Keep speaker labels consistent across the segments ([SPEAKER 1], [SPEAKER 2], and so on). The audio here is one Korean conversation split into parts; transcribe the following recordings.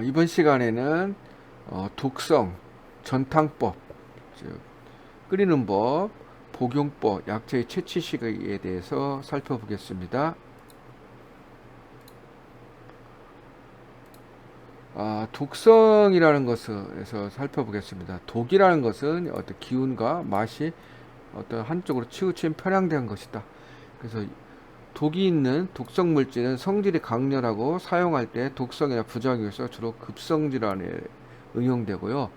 [SPEAKER 1] 이번 시간에는 독성, 전탕법, 즉 끓이는 법, 복용법, 약재의 채취 시기에 대해서 살펴보겠습니다. 독성이라는 것에서 살펴보겠습니다. 독이라는 것은 어떤 기운과 맛이 어떤 한쪽으로 치우친 편향된 것이다. 그래서 독이 있는 독성 물질은 성질이 강렬하고 사용할 때 독성이나 부작용이 있어 주로 급성 질환에 응용되고요.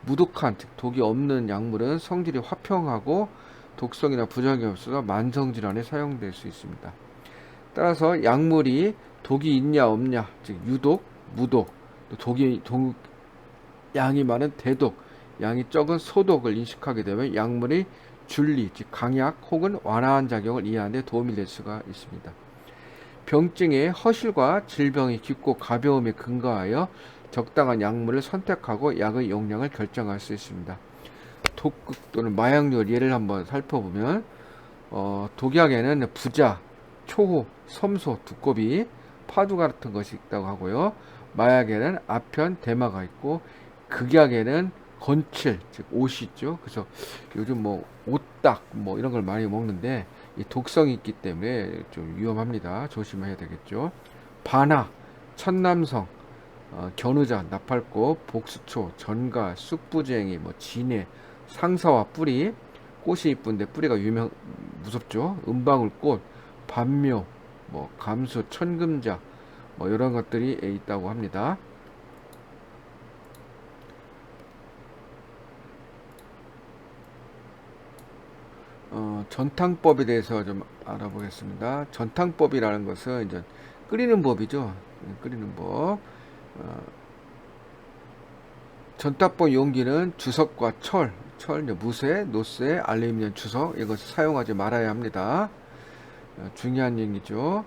[SPEAKER 1] 무독한, 즉 독이 없는 약물은 성질이 화평하고 독성이나 부작용이 없어서 만성 질환에 사용될 수 있습니다. 따라서 약물이 독이 있냐 없냐, 즉 유독, 무독, 또 독 양이 많은 대독, 양이 적은 소독을 인식하게 되면 약물이 준리, 즉 강약 혹은 완화한 작용을 이해하는 데 도움이 될 수가 있습니다. 병증의 허실과 질병이 깊고 가벼움에 근거하여 적당한 약물을 선택하고 약의 용량을 결정할 수 있습니다. 독극 또는 마약류 예를 한번 살펴보면 독약에는 부자, 초호, 섬소, 두꺼비, 파두 같은 것이 있다고 하고요. 마약에는 아편, 대마가 있고 극약에는 건칠, 즉 옷이 있죠. 그래서 요즘 뭐 옷딱 뭐 이런 걸 많이 먹는데 이 독성이 있기 때문에 좀 위험합니다. 조심해야 되겠죠. 바나, 천남성, 견우자, 나팔꽃, 복수초, 전가, 쑥부쟁이, 뭐 진해, 상사와 뿌리, 꽃이 이쁜데 뿌리가 무섭죠. 은방울꽃, 반묘, 뭐 감수, 천금자, 뭐 이런 것들이 있다고 합니다. 전탕법에 대해서 좀 알아보겠습니다. 전탕법이라는 것은 이제 끓이는 법이죠. 끓이는 법. 전탁법 용기는 주석과 무쇠, 노쇠, 알루미늄 주석 이것을 사용하지 말아야 합니다. 중요한 얘기죠.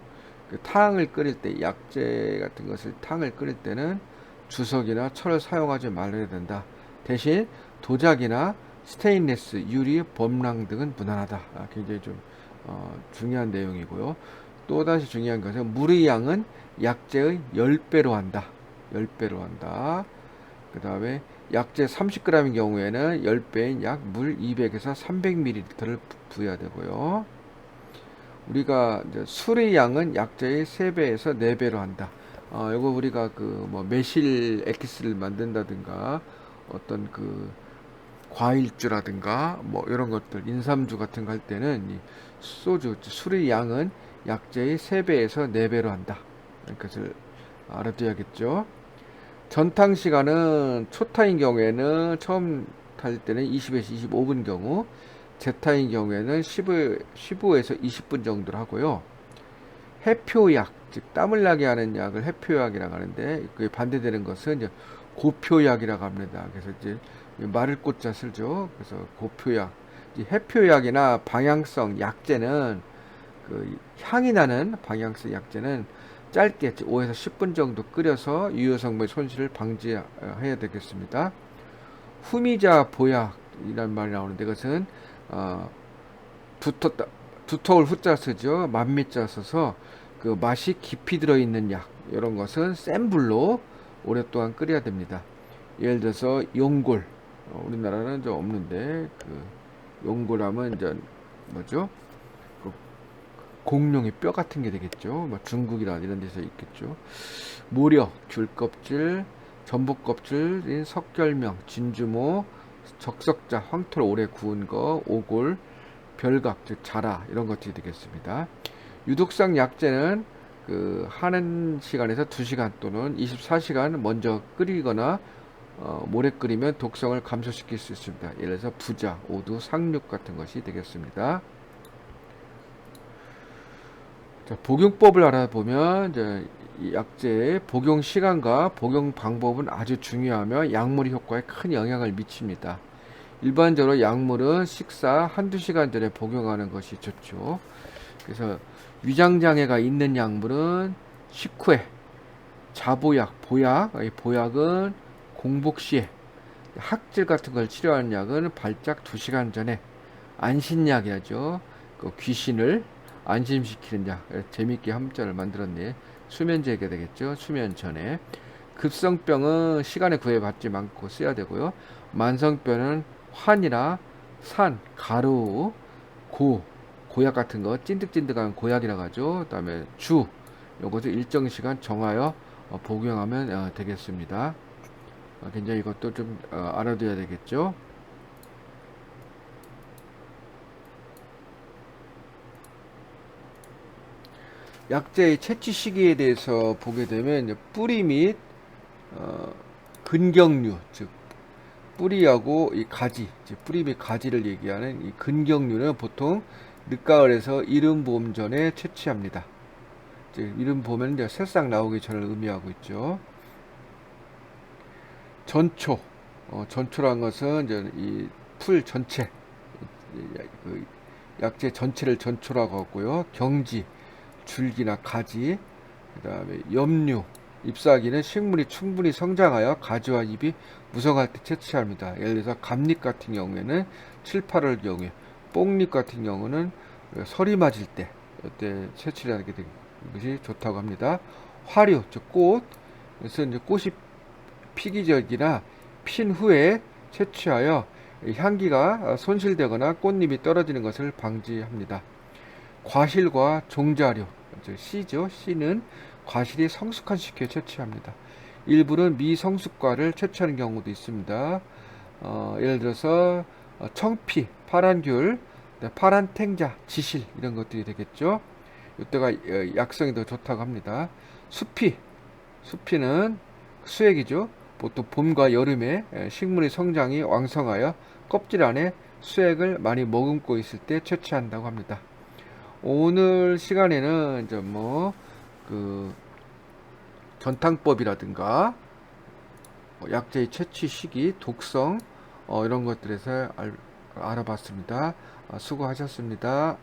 [SPEAKER 1] 그 탕을 끓일 때 약재 같은 것을 탕을 끓일 때는 주석이나 철을 사용하지 말아야 된다. 대신 도자기나 스테인리스, 유리, 범랑 등은 무난하다. 굉장히 좀 중요한 내용이고요. 또다시 중요한 것은 물의 양은 약재의 10배로 한다. 10배로 한다. 그 다음에 약재 30g인 경우에는 10배인 약 물 200에서 300ml를 부어야 되고요. 우리가 이제 술의 양은 약재의 3배에서 4배로 한다. 이거 우리가 그 뭐 매실 엑기스를 만든다든가 어떤 그 과일주라든가 뭐 이런 것들 인삼주 같은 거 할 때는 이 술의 양은 약재의 3배에서 4배로 한다. 그것을 알아둬야겠죠. 전탕 시간은 초타인 경우에는 처음 탈 때는 20에서 25분 경우, 제타인 경우에는 15에서 20분 정도로 하고요. 해표약, 즉 땀을 나게 하는 약을 해표약이라고 하는데 그게 반대되는 것은 이제 고표약이라고 합니다. 그래서 이제 말을 꽂자 쓸죠. 그래서 고표약, 해표약이나 방향성 약재는 그 향이 나는 방향성 약재는 짧게 5에서 10분 정도 끓여서 유효성분의 손실을 방지해야 되겠습니다. 후미자 보약이라는 말이 나오는데 그것은 두텁다, 두터울 후자 쓰죠. 만미자 써서 그 맛이 깊이 들어있는 약 이런 것은 센 불로 오랫동안 끓여야 됩니다. 예를 들어서 용골, 우리나라는 좀 없는데 그 용골하면 이제 뭐죠? 공룡의 뼈 같은 게 되겠죠. 뭐 중국이나 이런 데서 있겠죠. 모려, 귤 껍질, 전복 껍질인 석결명, 진주모, 적석자, 황토를 오래 구운 거, 오골, 별각, 즉 자라 이런 것들이 되겠습니다. 유독성 약재는 그 하는 시간에서 2시간 또는 24시간 먼저 끓이거나 오래 끓이면 독성을 감소시킬 수 있습니다. 예를 들어서 부자, 오두, 상륙 같은 것이 되겠습니다. 자, 복용법을 알아보면 이제 이 약재의 복용 시간과 복용 방법은 아주 중요하며 약물의 효과에 큰 영향을 미칩니다. 일반적으로 약물은 식사 한두 시간 전에 복용하는 것이 좋죠. 그래서 위장장애가 있는 약물은 식후에, 자보약, 보약, 이 보약은 공복 시에, 학질 같은 걸 치료하는 약은 발작 2시간 전에, 안신약이죠. 그 귀신을 안심시키는 약. 재밌게 함자를 만들었네. 수면제가 되겠죠. 수면 전에. 급성병은 시간에 구애받지 않고 써야 되고요. 만성병은 환이나 산, 가루, 고약 같은 거, 찐득찐득한 고약이라고 하죠. 그다음에 요것을 일정 시간 정하여 복용하면 되겠습니다. 굉장히 이것도 좀 알아둬야 되겠죠. 약재의 채취 시기에 대해서 보게 되면 이제 뿌리 및 근경류, 즉 뿌리하고 이 가지, 즉 뿌리 및 가지를 얘기하는 이 근경류는 보통 늦가을에서 이른 봄 전에 채취합니다. 즉 이른 봄에는 이제 새싹 나오기 전을 의미하고 있죠. 전초, 전초란 것은 이제 이 풀 전체, 그 약재 전체를 전초라고 하고요. 경지, 줄기나 가지, 그 다음에 염류, 잎사귀는 식물이 충분히 성장하여 가지와 잎이 무성할 때 채취합니다. 예를 들어서 감잎 같은 경우에는 7, 8월 경우에, 뽕잎 같은 경우는 설이 맞을 때 이때 채취를 하게 되는 것이 좋다고 합니다. 화류, 즉 꽃, 그래서 이제 꽃이 피기 전이나 핀 후에 채취하여 향기가 손실되거나 꽃잎이 떨어지는 것을 방지합니다. 과실과 종자류, 즉 씨죠. 씨는 과실이 성숙한 시기에 채취합니다. 일부는 미성숙과를 채취하는 경우도 있습니다. 예를 들어서 청피, 파란 귤, 파란 탱자, 지실 이런 것들이 되겠죠. 이때가 약성이 더 좋다고 합니다. 수피는 수액이죠. 보통 봄과 여름에 식물의 성장이 왕성하여 껍질 안에 수액을 많이 머금고 있을 때 채취한다고 합니다. 오늘 시간에는 이제 그 견탕법이라든가 약재의 채취 시기, 독성 이런 것들에서 알아봤습니다. 수고하셨습니다.